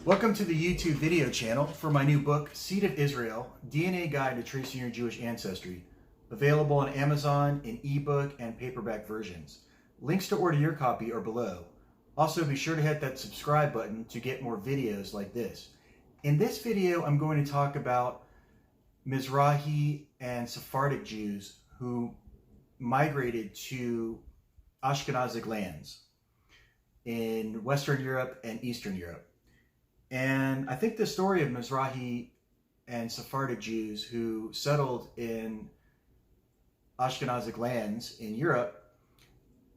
Welcome to the YouTube video channel for my new book, Seed of Israel, DNA Guide to Tracing Your Jewish Ancestry, available on Amazon in ebook and paperback versions. Links to order your copy are below. Also, be sure to hit that subscribe button to get more videos like this. In this video, I'm going to talk about Mizrahi and Sephardic Jews who migrated to Ashkenazic lands in Western Europe and Eastern Europe. And I think the story of Mizrahi and Sephardic Jews who settled in Ashkenazic lands in Europe,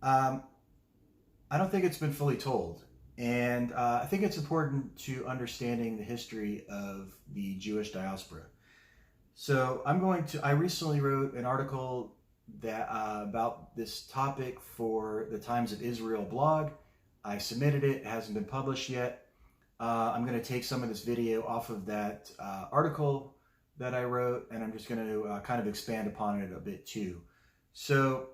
I don't think it's been fully told. And I think it's important to understanding the history of the Jewish diaspora. So I recently wrote an article that about this topic for the Times of Israel blog. I submitted it, it hasn't been published yet. I'm going to take some of this video off of that article that I wrote, and I'm just going to kind of expand upon it a bit too. So,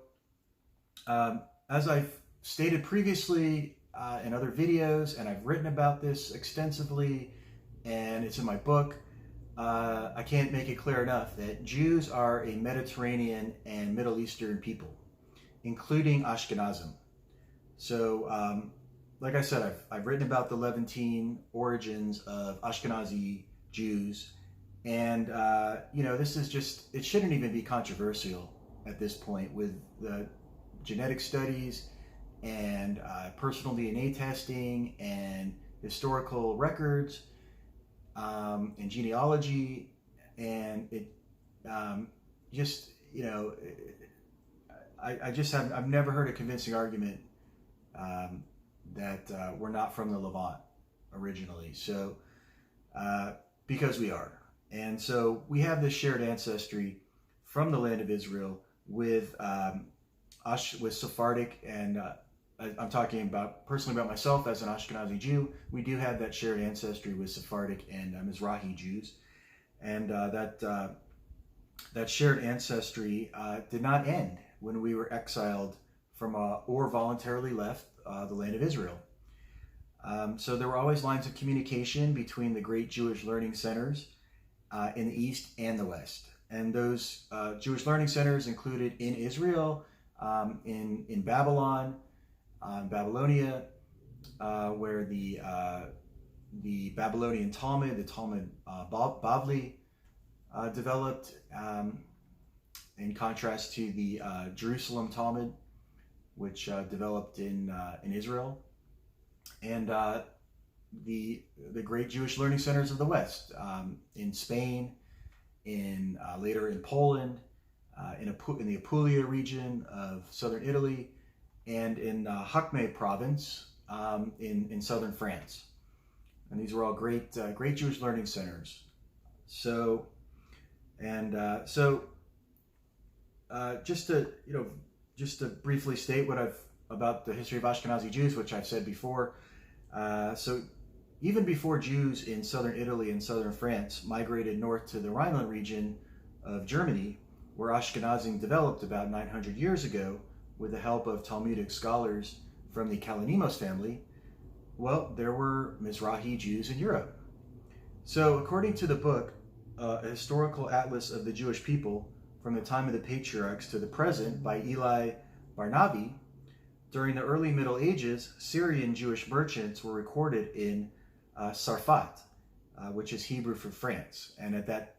as I've stated previously in other videos, and I've written about this extensively, and it's in my book, I can't make it clear enough that Jews are a Mediterranean and Middle Eastern people, including Ashkenazim. So, like I said, I've written about the Levantine origins of Ashkenazi Jews, and this is just, it shouldn't even be controversial at this point with the genetic studies and personal DNA testing and historical records and genealogy, and I've never heard a convincing argument that we're not from the Levant originally. So, because we are. And so we have this shared ancestry from the land of Israel with Sephardic, and I'm talking about personally about myself as an Ashkenazi Jew. We do have that shared ancestry with Sephardic and Mizrahi Jews. And that shared ancestry did not end when we were exiled from or voluntarily left the land of Israel. So there were always lines of communication between the great Jewish learning centers in the East and the West. And those Jewish learning centers included in Israel, in Babylon, Babylonia, where the Babylonian Talmud, the Talmud Bavli, developed, in contrast to the Jerusalem Talmud, which developed in Israel, and the great Jewish learning centers of the West, in Spain, later in Poland, in the Apulia region of southern Italy, and in Hakme province in southern France. And these were all great Jewish learning centers. So, just to briefly state about the history of Ashkenazi Jews, which I've said before. So even before Jews in southern Italy and southern France migrated north to the Rhineland region of Germany, where Ashkenazim developed about 900 years ago with the help of Talmudic scholars from the Kalonimos family, well, there were Mizrahi Jews in Europe. So according to the book, A Historical Atlas of the Jewish People, from the time of the patriarchs to the present by Eli Barnabi, during the early Middle Ages, Syrian Jewish merchants were recorded in Sarfat, which is Hebrew for France, and at that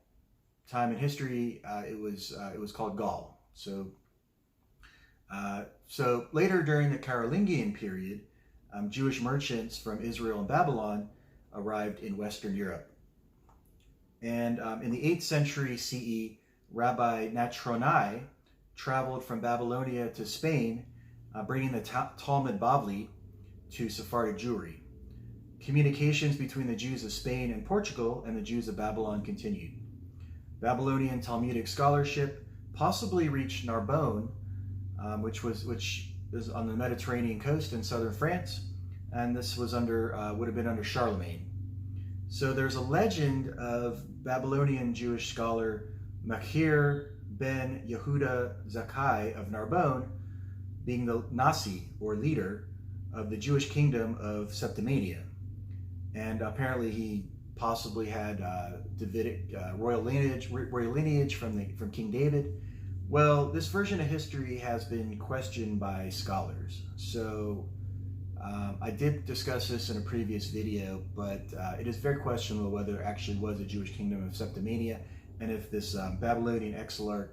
time in history, it was called Gaul. So later during the Carolingian period, Jewish merchants from Israel and Babylon arrived in Western Europe, and in the 8th century CE, Rabbi Natronai traveled from Babylonia to Spain, bringing the Talmud Bavli to Sephardic Jewry. Communications between the Jews of Spain and Portugal and the Jews of Babylon continued. Babylonian Talmudic scholarship possibly reached Narbonne, which is on the Mediterranean coast in southern France, and this was would have been under Charlemagne. So there's a legend of Babylonian Jewish scholar Machir ben Yehuda Zakkai of Narbonne being the Nasi, or leader, of the Jewish kingdom of Septimania. and apparently he possibly had Davidic royal lineage from King David. Well, this version of history has been questioned by scholars. So I did discuss this in a previous video, but it is very questionable whether there actually was a Jewish kingdom of Septimania, and if this Babylonian exilarch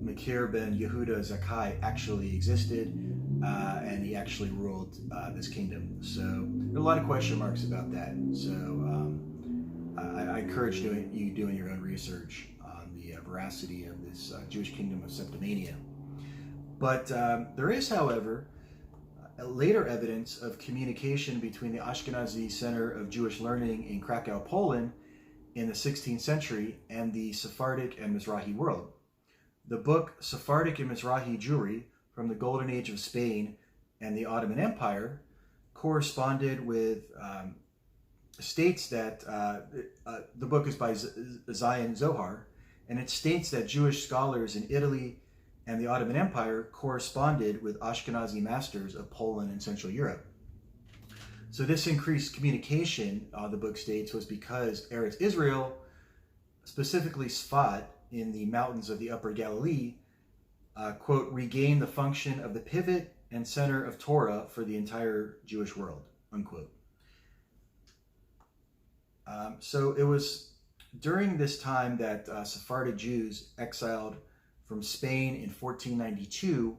Makir ben Yehuda Zakkai actually existed, and he actually ruled this kingdom. So there are a lot of question marks about that. So I encourage you doing your own research on the veracity of this Jewish kingdom of Septimania. But there is, however, later evidence of communication between the Ashkenazi Center of Jewish Learning in Krakow, Poland in the 16th century and the Sephardic and Mizrahi world. The book Sephardic and Mizrahi Jewry from the Golden Age of Spain and the Ottoman Empire corresponded with states that the book is by Zion Zohar, and it states that Jewish scholars in Italy and the Ottoman Empire corresponded with Ashkenazi masters of Poland and Central Europe. So this increased communication, the book states, was because Eretz Israel, specifically Sfat in the mountains of the Upper Galilee, quote, regained the function of the pivot and center of Torah for the entire Jewish world, unquote. So it was during this time that Sephardic Jews exiled from Spain in 1492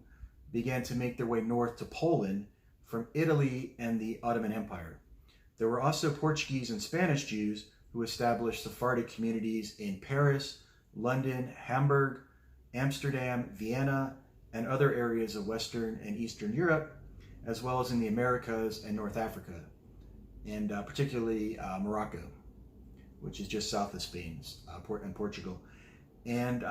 began to make their way north to Poland from Italy and the Ottoman Empire. There were also Portuguese and Spanish Jews who established Sephardic communities in Paris, London, Hamburg, Amsterdam, Vienna, and other areas of Western and Eastern Europe, as well as in the Americas and North Africa, and particularly Morocco, which is just south of Spain, and Portugal. And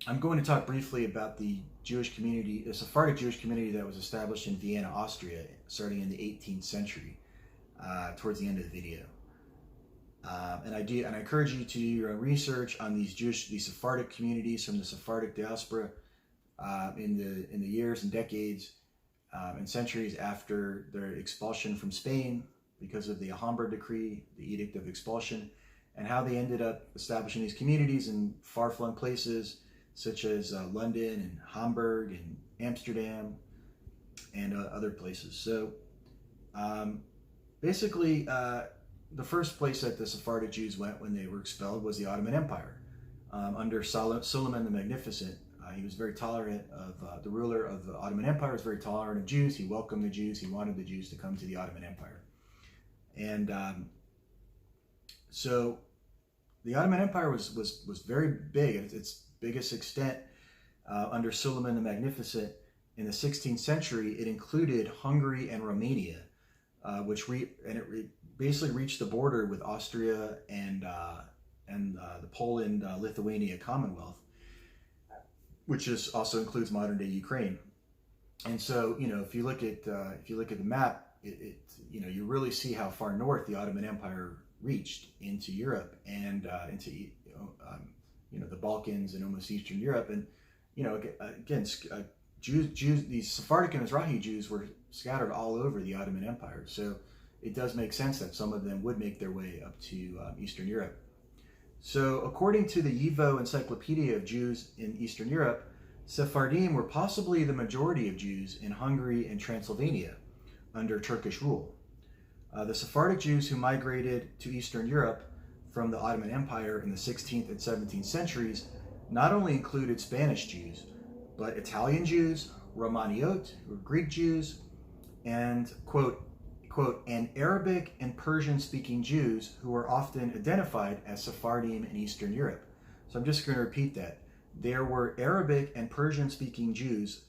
I'm going to talk briefly about the Jewish community, the Sephardic Jewish community that was established in Vienna, Austria, starting in the 18th century, towards the end of the video. And I encourage you to do your own research on these Sephardic communities from the Sephardic diaspora in the years and decades and centuries after their expulsion from Spain because of the Hamburg Decree, the Edict of Expulsion, and how they ended up establishing these communities in far-flung places such as London and Hamburg and Amsterdam and other places. So basically, the first place that the Sephardic Jews went when they were expelled was the Ottoman Empire. Under Suleiman the Magnificent, he was very tolerant of, the ruler of the Ottoman Empire was very tolerant of Jews. He welcomed the Jews. He wanted the Jews to come to the Ottoman Empire. And so the Ottoman Empire was very big at its biggest extent under Suleiman the Magnificent. In the 16th century, it included Hungary and Romania, which basically reached the border with Austria and the Poland-Lithuania Commonwealth, which also includes modern-day Ukraine. And so, if you look at the map, you really see how far north the Ottoman Empire reached into Europe and into the Balkans and almost Eastern Europe. And again, Jews, these Sephardic and Mizrahi Jews were scattered all over the Ottoman Empire. So it does make sense that some of them would make their way up to Eastern Europe. So according to the YIVO Encyclopedia of Jews in Eastern Europe, Sephardim were possibly the majority of Jews in Hungary and Transylvania under Turkish rule. The Sephardic Jews who migrated to Eastern Europe from the Ottoman Empire in the 16th and 17th centuries not only included Spanish Jews, but Italian Jews, Romaniot, or Greek Jews, and, quote, and Arabic and Persian-speaking Jews who were often identified as Sephardim in Eastern Europe. So I'm just going to repeat that. There were Arabic and Persian-speaking Jews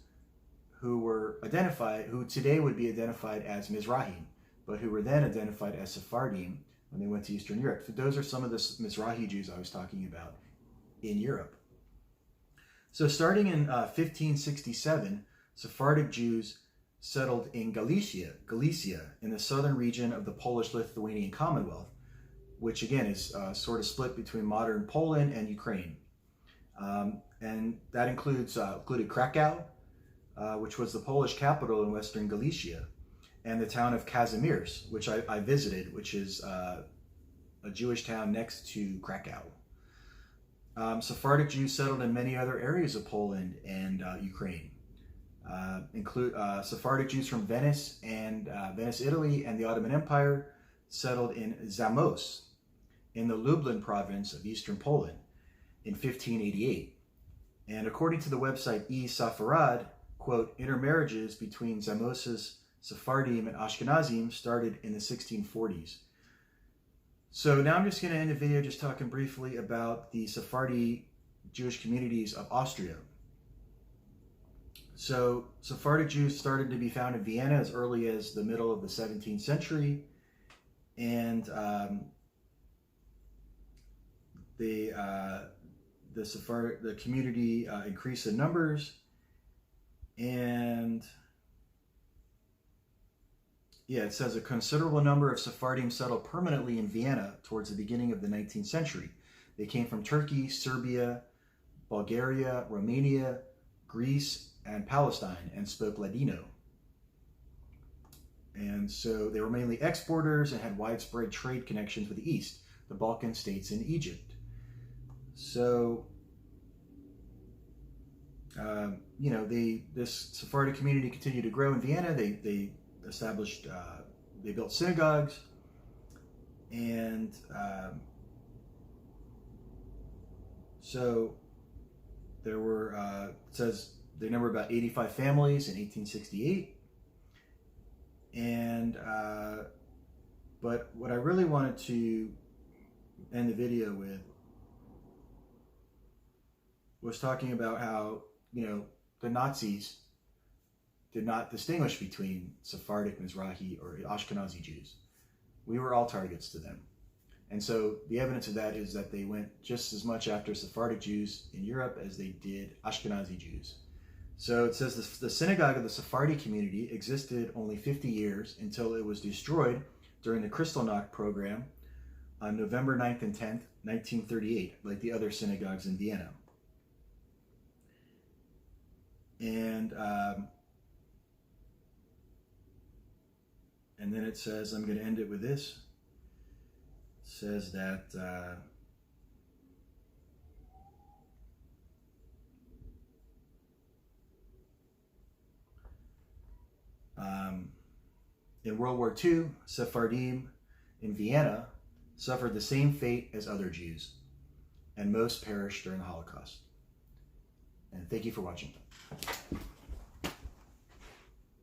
who were identified, who today would be identified as Mizrahim, but who were then identified as Sephardim when they went to Eastern Europe. So those are some of the Mizrahi Jews I was talking about in Europe. So starting in 1567, Sephardic Jews settled in Galicia, in the southern region of the Polish-Lithuanian Commonwealth, which again is sort of split between modern Poland and Ukraine. And that included Krakow, which was the Polish capital in western Galicia, and the town of Kazimierz, which I visited, which is a Jewish town next to Krakow. Sephardic Jews settled in many other areas of Poland and Ukraine. Include Sephardic Jews from Venice, Italy, and the Ottoman Empire settled in Zamość, in the Lublin province of eastern Poland, in 1588. And according to the website eSafarad, quote, intermarriages between Zamość's Sephardim and Ashkenazim started in the 1640s. So now I'm just going to end the video just talking briefly about the Sephardi Jewish communities of Austria. So Sephardic Jews started to be found in Vienna as early as the middle of the 17th century, and the community increased in numbers, and it says a considerable number of Sephardim settled permanently in Vienna towards the beginning of the 19th century. They came from Turkey, Serbia, Bulgaria, Romania, Greece, and Palestine, and spoke Ladino. And so they were mainly exporters and had widespread trade connections with the East, the Balkan states, and Egypt. So, this Sephardic community continued to grow in Vienna. They established, they built synagogues, and so there were, it says they number about 85 families in 1868. And, but what I really wanted to end the video with was talking about how, the Nazis did not distinguish between Sephardic, Mizrahi, or Ashkenazi Jews. We were all targets to them. And so the evidence of that is that they went just as much after Sephardic Jews in Europe as they did Ashkenazi Jews. So it says the synagogue of the Sephardi community existed only 50 years until it was destroyed during the Kristallnacht program on November 9th and 10th, 1938, like the other synagogues in Vienna. And then it says, I'm going to end it with this. It says that in World War II, Sephardim in Vienna suffered the same fate as other Jews, and most perished during the Holocaust. And thank you for watching.